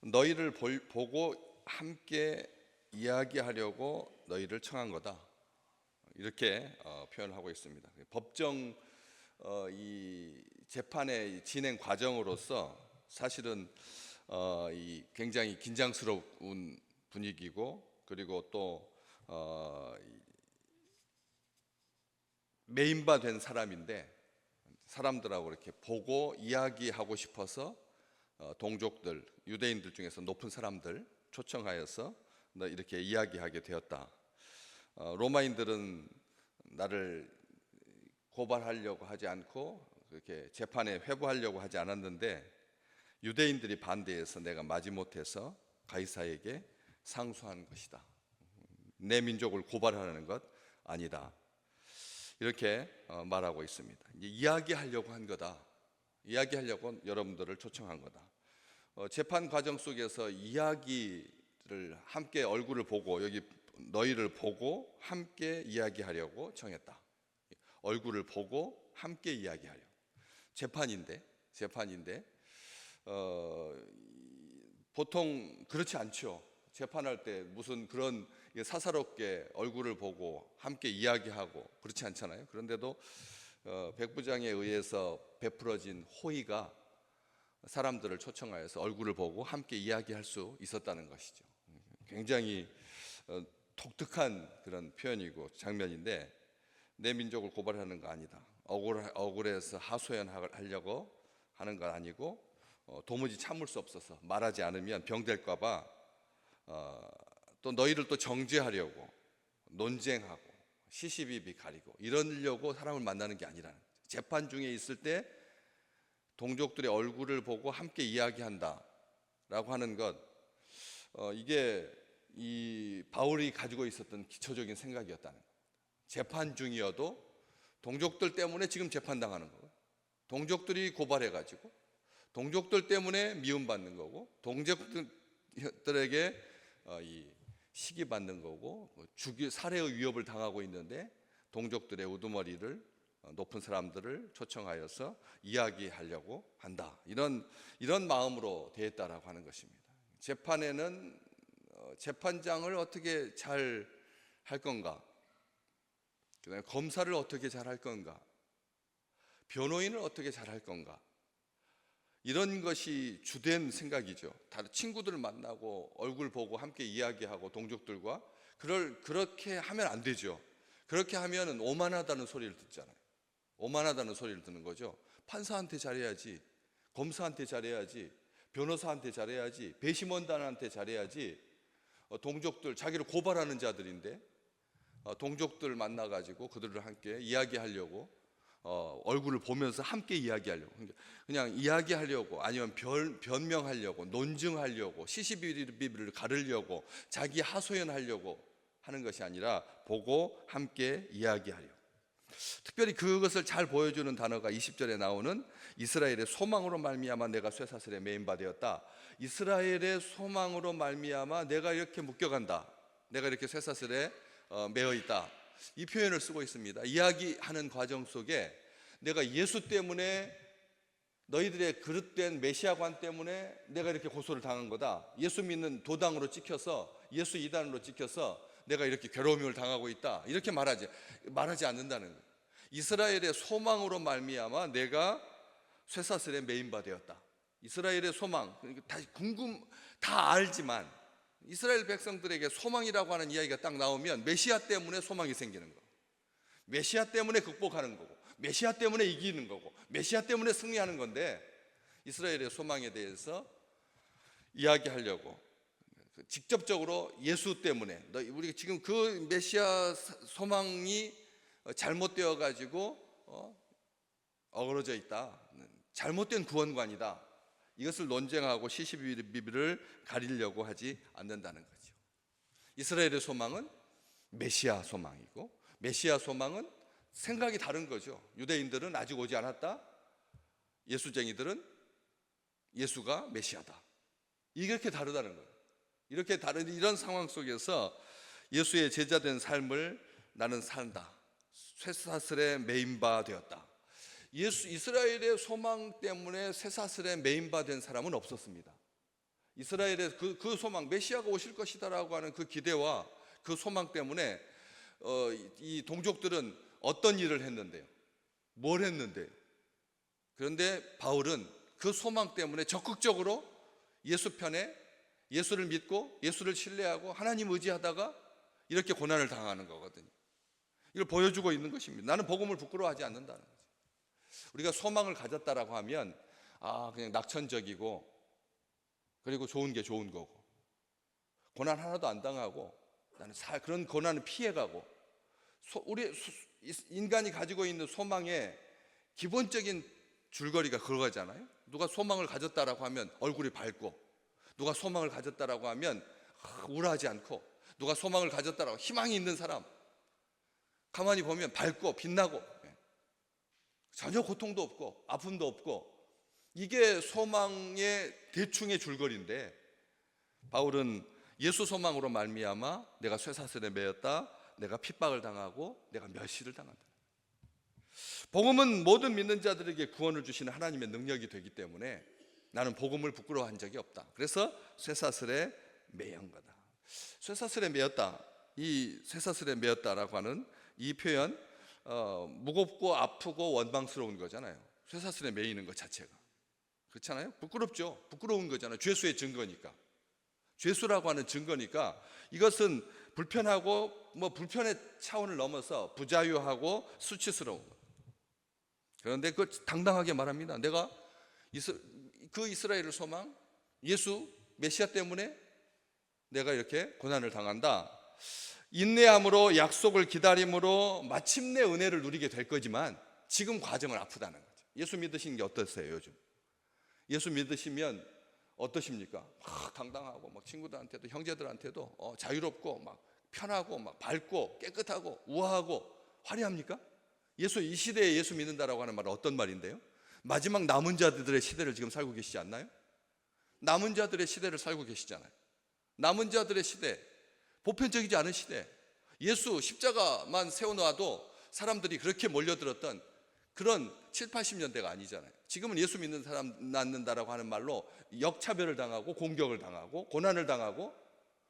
너희를 보고 함께 이야기하려고 너희를 청한 거다. 이렇게 표현을 하고 있습니다. 법정 이 재판의 진행 과정으로서 사실은 이 굉장히 긴장스러운 분위기고, 그리고 또 메인바 된 사람인데 사람들하고 이렇게 보고 이야기하고 싶어서 동족들, 유대인들 중에서 높은 사람들 초청하여서 이렇게 이야기하게 되었다. 로마인들은 나를 고발하려고 하지 않고 그렇게 재판에 회부하려고 하지 않았는데, 유대인들이 반대해서 내가 마지못해서 가이사에게 상소한 것이다. 내 민족을 고발하는 것 아니다. 이렇게 말하고 있습니다. 이야기하려고 한 거다. 이야기하려고 여러분들을 초청한 거다. 재판 과정 속에서 이야기를 함께 얼굴을 보고, 여기 너희를 보고 함께 이야기하려고 청했다. 얼굴을 보고 함께 이야기하려고. 재판인데 보통 그렇지 않죠. 재판할 때 무슨 그런 사사롭게 얼굴을 보고 함께 이야기하고 그렇지 않잖아요. 그런데도 백부장에 의해서 베풀어진 호의가 사람들을 초청하여서 얼굴을 보고 함께 이야기할 수 있었다는 것이죠. 굉장히 독특한 그런 표현이고 장면인데, 내 민족을 고발하는 거 아니다. 억울해서 하소연하려고 하는 건 아니고, 도무지 참을 수 없어서 말하지 않으면 병될까 봐 또 너희를 또 정죄하려고 논쟁하고 시시비비 가리고 이러려고 사람을 만나는 게 아니라는 거죠. 재판 중에 있을 때 동족들의 얼굴을 보고 함께 이야기한다라고 하는 것, 이게 이 바울이 가지고 있었던 기초적인 생각이었다는 거예요. 재판 중이어도 동족들 때문에 지금 재판당하는 거고, 동족들이 고발해가지고 동족들 때문에 미움받는 거고, 동족들에게 이 시기받는 거고, 살해의 위협을 당하고 있는데 동족들의 우두머리를, 높은 사람들을 초청하여서 이야기하려고 한다. 이런 마음으로 대했다라고 하는 것입니다. 재판에는 재판장을 어떻게 잘 할 건가, 그다음에 검사를 어떻게 잘 할 건가, 변호인을 어떻게 잘 할 건가, 이런 것이 주된 생각이죠. 다른 친구들을 만나고 얼굴 보고 함께 이야기하고 동족들과 그렇게 하면 안 되죠. 그렇게 하면 오만하다는 소리를 듣잖아요. 오만하다는 소리를 듣는 거죠. 판사한테 잘해야지, 검사한테 잘해야지, 변호사한테 잘해야지, 배심원단한테 잘해야지. 동족들, 자기를 고발하는 자들인데 동족들 만나가지고 그들을 함께 이야기하려고, 얼굴을 보면서 함께 이야기하려고, 그냥 이야기하려고, 아니면 변명하려고, 논증하려고, 시시비비를 가르려고, 자기 하소연하려고 하는 것이 아니라 보고 함께 이야기하려고. 특별히 그것을 잘 보여주는 단어가 20절에 나오는 이스라엘의 소망으로 말미암아 내가 쇠사슬에 매인 바 되었다. 이스라엘의 소망으로 말미암아 내가 이렇게 묶여간다, 내가 이렇게 쇠사슬에 매어 있다, 이 표현을 쓰고 있습니다. 이야기하는 과정 속에 내가 예수 때문에, 너희들의 그릇된 메시아관 때문에 내가 이렇게 고소를 당한 거다. 예수 믿는 도당으로 찍혀서, 예수 이단으로 찍혀서 내가 이렇게 괴로움을 당하고 있다, 이렇게 말하지 않는다는 거예요. 이스라엘의 소망으로 말미암아 내가 쇠사슬에 매인 바 되었다. 이스라엘의 소망, 다 알지만 이스라엘 백성들에게 소망이라고 하는 이야기가 딱 나오면 메시아 때문에 소망이 생기는 거예요. 메시아 때문에 극복하는 거고, 메시아 때문에 이기는 거고, 메시아 때문에 승리하는 건데, 이스라엘의 소망에 대해서 이야기하려고 직접적으로 예수 때문에, 우리가 지금 그 메시아 소망이 잘못되어 가지고 어그러져 있다, 잘못된 구원관이다, 이것을 논쟁하고 시시비비를 가리려고 하지 않는다는 거죠. 이스라엘의 소망은 메시아 소망이고, 메시아 소망은 생각이 다른 거죠. 유대인들은 아직 오지 않았다, 예수쟁이들은 예수가 메시아다, 이렇게 다르다는 거예요. 이렇게 다른 이런 상황 속에서 예수의 제자된 삶을 나는 산다, 쇠사슬에 매인 바 되었다. 이스라엘의 소망 때문에 쇠사슬에 매인 바 된 사람은 없었습니다. 이스라엘의 그 소망, 메시아가 오실 것이다라고 하는 그 기대와 그 소망 때문에 이 동족들은 어떤 일을 했는데요? 뭘 했는데요? 그런데 바울은 그 소망 때문에 적극적으로 예수 편에, 예수를 믿고 예수를 신뢰하고 하나님 의지하다가 이렇게 고난을 당하는 거거든요. 이걸 보여주고 있는 것입니다. 나는 복음을 부끄러워하지 않는다는 거죠. 우리가 소망을 가졌다라고 하면 그냥 낙천적이고, 그리고 좋은 게 좋은 거고, 고난 하나도 안 당하고, 나는 그런 고난을 피해가고, 우리 인간이 가지고 있는 소망의 기본적인 줄거리가 그거잖아요. 누가 소망을 가졌다라고 하면 얼굴이 밝고, 누가 소망을 가졌다라고 하면 우울하지 않고, 누가 소망을 가졌다라고 희망이 있는 사람, 가만히 보면 밝고 빛나고 전혀 고통도 없고 아픔도 없고, 이게 소망의 대충의 줄거리인데, 바울은 예수 소망으로 말미암아 내가 쇠사슬에 매였다, 내가 핍박을 당하고 내가 멸시를 당한다. 복음은 모든 믿는 자들에게 구원을 주시는 하나님의 능력이 되기 때문에 나는 복음을 부끄러워한 적이 없다. 그래서 쇠사슬에 매연 거다. 쇠사슬에 매였다, 이 쇠사슬에 매였다라고 하는 이 표현, 무겁고 아프고 원망스러운 거잖아요. 쇠사슬에 매이는 것 자체가, 그렇잖아요. 부끄럽죠. 부끄러운 거잖아요. 죄수의 증거니까, 죄수라고 하는 증거니까 이것은 불편하고 불편의 차원을 넘어서 부자유하고 수치스러운 것. 그런데 그걸 당당하게 말합니다. 내가 그 이스라엘을 소망, 예수 메시아 때문에 내가 이렇게 고난을 당한다. 인내함으로 약속을 기다림으로 마침내 은혜를 누리게 될 거지만 지금 과정은 아프다는 거죠. 예수 믿으시는 게 어떠세요 요즘? 예수 믿으시면 어떠십니까? 막 당당하고 막 친구들한테도 형제들한테도 자유롭고 막 편하고 막 밝고 깨끗하고 우아하고 화려합니까? 이 시대에 예수 믿는다라고 하는 말은 어떤 말인데요? 마지막 남은 자들의 시대를 지금 살고 계시지 않나요? 남은 자들의 시대를 살고 계시잖아요. 남은 자들의 시대, 보편적이지 않은 시대, 예수 십자가만 세워놔도 사람들이 그렇게 몰려들었던 그런 7, 80년대가 아니잖아요. 지금은 예수 믿는 사람 낳는다라고 하는 말로 역차별을 당하고 공격을 당하고 고난을 당하고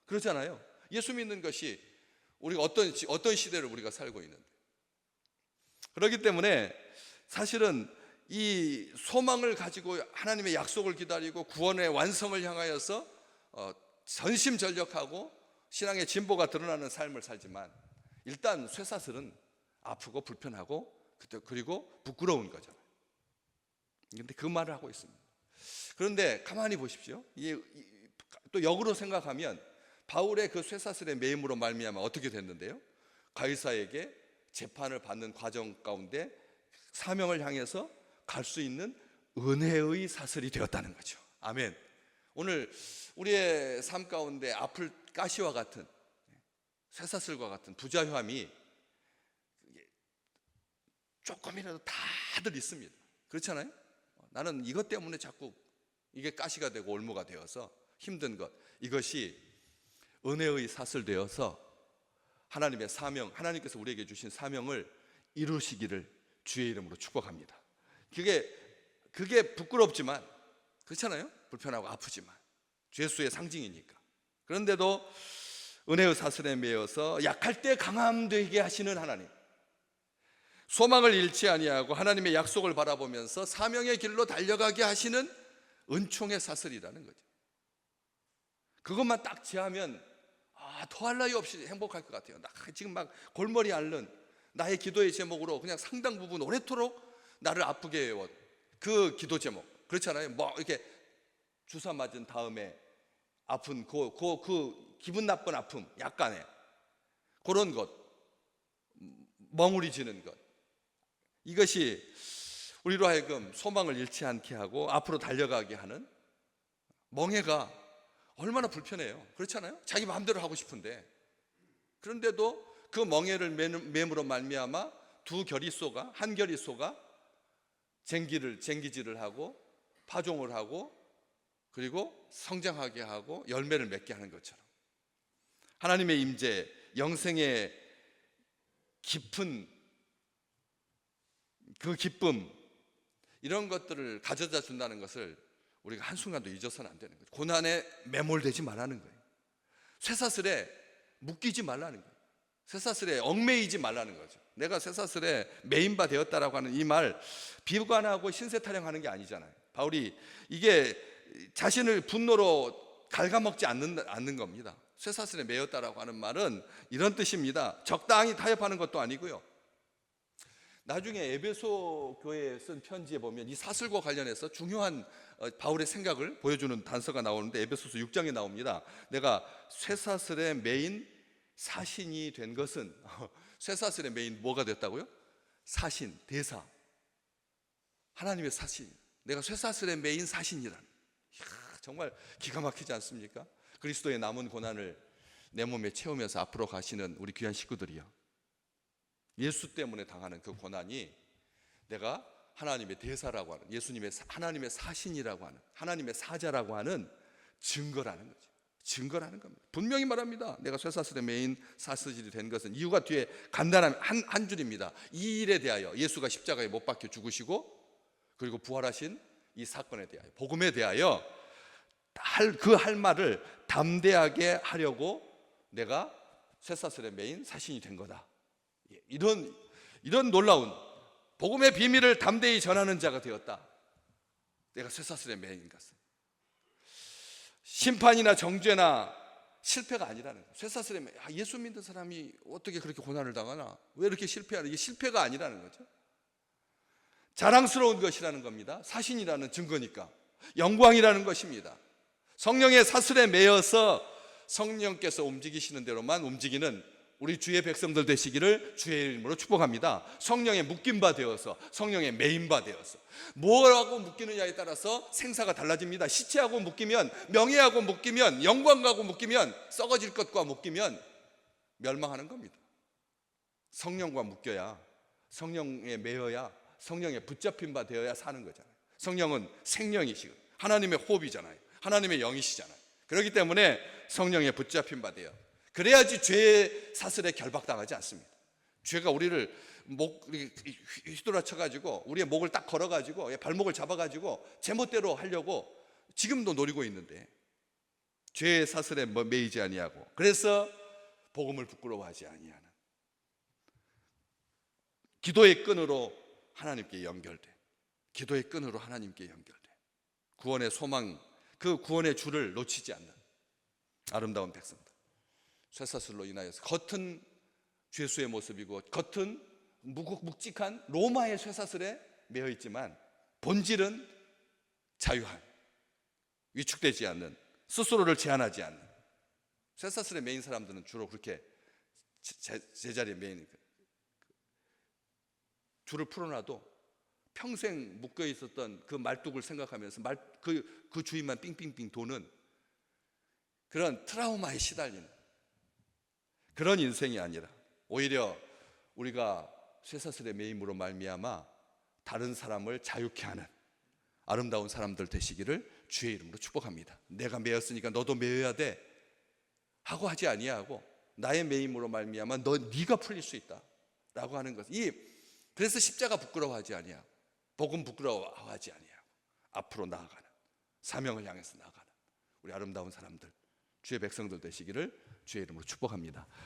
그러잖아요. 예수 믿는 것이 우리가 어떤 시대를 우리가 살고 있는데, 그렇기 때문에 사실은 이 소망을 가지고 하나님의 약속을 기다리고 구원의 완성을 향하여서 전심전력하고 신앙의 진보가 드러나는 삶을 살지만, 일단 쇠사슬은 아프고 불편하고 그리고 부끄러운 거잖아요. 그런데 그 말을 하고 있습니다. 그런데 가만히 보십시오. 또 역으로 생각하면 바울의 그 쇠사슬의 매임으로 말미암아 어떻게 됐는데요? 가이사에게 재판을 받는 과정 가운데 사명을 향해서 갈 수 있는 은혜의 사슬이 되었다는 거죠. 아멘. 오늘 우리의 삶 가운데 아플 가시와 같은, 쇠사슬과 같은 부자유함이 조금이라도 다들 있습니다. 그렇잖아요? 나는 이것 때문에 자꾸 이게 가시가 되고 올무가 되어서 힘든 것, 이것이 은혜의 사슬 되어서 하나님의 사명, 하나님께서 우리에게 주신 사명을 이루시기를 주의 이름으로 축복합니다. 그게 부끄럽지만, 그렇잖아요? 불편하고 아프지만 죄수의 상징이니까. 그런데도 은혜의 사슬에 매여서 약할 때 강함 되게 하시는 하나님, 소망을 잃지 아니하고 하나님의 약속을 바라보면서 사명의 길로 달려가게 하시는 은총의 사슬이라는 거죠. 그것만 딱 제하면 더할 나위 없이 행복할 것 같아요. 나 지금 막 골머리 앓는 나의 기도의 제목으로 그냥 상당 부분 오래도록 나를 아프게 해온 그 기도 제목, 그렇잖아요. 이렇게 주사 맞은 다음에 아픈 그 기분 나쁜 아픔, 약간의 그런 것, 멍울이지는 것, 이것이 우리로 하여금 소망을 잃지 않게 하고 앞으로 달려가게 하는 멍해가 얼마나 불편해요. 그렇잖아요. 자기 마음대로 하고 싶은데, 그런데도 그 멍해를 매므로 말미암아 한 결이소가 쟁기질을 하고 파종을 하고 그리고 성장하게 하고 열매를 맺게 하는 것처럼, 하나님의 임재, 영생의 깊은 그 기쁨, 이런 것들을 가져다 준다는 것을 우리가 한순간도 잊어서는 안 되는 거죠. 고난에 매몰되지 말라는 거예요. 쇠사슬에 묶이지 말라는 거예요. 쇠사슬에 얽매이지 말라는 거죠. 내가 쇠사슬에 매인바 되었다라고 하는 이 말, 비관하고 신세 타령하는 게 아니잖아요. 바울이 이게 자신을 분노로 갉아먹지 않는 겁니다. 쇠사슬에 매였다라고 하는 말은 이런 뜻입니다. 적당히 타협하는 것도 아니고요. 나중에 에베소 교회에 쓴 편지에 보면 이 사슬과 관련해서 중요한 바울의 생각을 보여주는 단서가 나오는데 에베소서 6장에 나옵니다. 내가 쇠사슬에 매인 사신이 된 것은 쇠사슬에 매인 뭐가 됐다고요? 사신, 대사, 하나님의 사신. 내가 쇠사슬에 매인 사신이란. 정말 기가 막히지 않습니까? 그리스도의 남은 고난을 내 몸에 채우면서 앞으로 가시는 우리 귀한 식구들이요, 예수 때문에 당하는 그 고난이 내가 하나님의 대사라고 하는, 예수님의 하나님의 사신이라고 하는, 하나님의 사자라고 하는 증거라는 거죠. 증거라는 겁니다. 분명히 말합니다. 내가 쇠사슬에 매인 사슬이 된 것은, 이유가 뒤에 간단한 한 줄입니다. 이 일에 대하여, 예수가 십자가에 못 박혀 죽으시고 그리고 부활하신 이 사건에 대하여, 복음에 대하여 할 말을 담대하게 하려고 내가 쇠사슬에 매인 사신이 된 거다. 이런 놀라운 복음의 비밀을 담대히 전하는 자가 되었다. 내가 쇠사슬에 매인 것은 심판이나 정죄나 실패가 아니라는 거예요. 쇠사슬에 예수 믿는 사람이 어떻게 그렇게 고난을 당하나, 왜 이렇게 실패하나, 이게 실패가 아니라는 거죠. 자랑스러운 것이라는 겁니다. 사신이라는 증거니까 영광이라는 것입니다. 성령의 사슬에 매여서 성령께서 움직이시는 대로만 움직이는 우리 주의 백성들 되시기를 주의 이름으로 축복합니다. 성령에 묶인 바 되어서, 성령에 매인 바 되어서, 뭐라고 묶이느냐에 따라서 생사가 달라집니다. 시체하고 묶이면, 명예하고 묶이면, 영광하고 묶이면, 썩어질 것과 묶이면 멸망하는 겁니다. 성령과 묶여야, 성령에 매여야, 성령에 붙잡힌 바 되어야 사는 거잖아요. 성령은 생명이시고 하나님의 호흡이잖아요. 하나님의 영이시잖아요. 그렇기 때문에 성령에 붙잡힌 바 되어, 그래야지 죄의 사슬에 결박당하지 않습니다. 죄가 우리를 휘돌아쳐가지고 우리의 목을 딱 걸어가지고 발목을 잡아가지고 제멋대로 하려고 지금도 노리고 있는데, 죄의 사슬에 매이지 아니하고, 그래서 복음을 부끄러워하지 아니하는, 기도의 끈으로 하나님께 연결돼, 기도의 끈으로 하나님께 연결돼 구원의 소망, 그 구원의 줄을 놓치지 않는 아름다운 백성들, 쇠사슬로 인하여서 겉은 죄수의 모습이고 겉은 묵직한 로마의 쇠사슬에 매여 있지만 본질은 자유한, 위축되지 않는, 스스로를 제한하지 않는, 쇠사슬에 매인 사람들은 주로 그렇게 제자리에 매이는, 줄을 풀어놔도 평생 묶여 있었던 그 말뚝을 생각하면서 그 주위만 삥삥삥 도는 그런 트라우마에 시달리는 그런 인생이 아니라, 오히려 우리가 쇠사슬의 매임으로 말미암아 다른 사람을 자유케 하는 아름다운 사람들 되시기를 주의 이름으로 축복합니다. 내가 매였으니까 너도 매여야 돼 하고 하지 아니하고, 나의 매임으로 말미암아 네가 풀릴 수 있다 라고 하는 것. 그래서 십자가 부끄러워하지 아니하고, 복음 부끄러워하지 아니하고 앞으로 나아가는, 사명을 향해서 나아가는 우리 아름다운 사람들, 주의 백성들 되시기를 주의 이름으로 축복합니다.